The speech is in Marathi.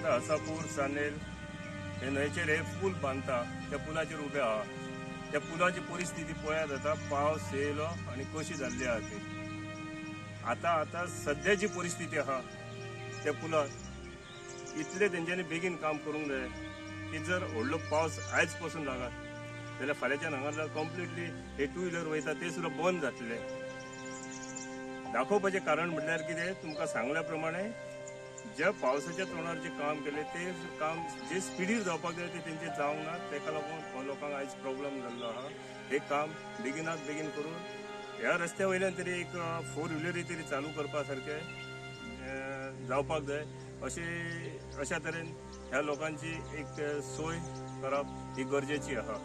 आता हसापूर सानेल हे न्हंयचेर हे पूल बांदता त्या पुलाचेर उबे आहा. त्या पुलाची परिस्थिती पळयात आता पावस येयलो आनी कशी जाल्ली आहा ती. आता सध्याची परिस्थिती आहा त्या पुलार इतले तेंच्यांनी बेगीन काम करूंक जाय की जर व्हडलो पावस आयज पासून लागत जाल्यार फाल्यांच्यान हांगासर कंप्लिटली हे टू व्हिलर वयता ते सुद्दां बंद जातले. दाखोवपाचें कारण म्हटल्यार कितें तुमकां सांगल्या प्रमाणे ज्या पावसाच्या तोंडार जे काम केले ते काम जे स्पिडीर जावपाक जाय ते तेंचे जावंक ना. तेका लागून लोकांक आयज प्रॉब्लेम जाल्लो आहा. हे काम बेगिनात बेगीन करून ह्या रस्त्या वयल्यान तरी एक 4 व्हिलरी तरी चालू करपा सारकें जावपाक जाय. अशा तरेन ह्या लोकांची एक सोय करप ही गरजेची आहा.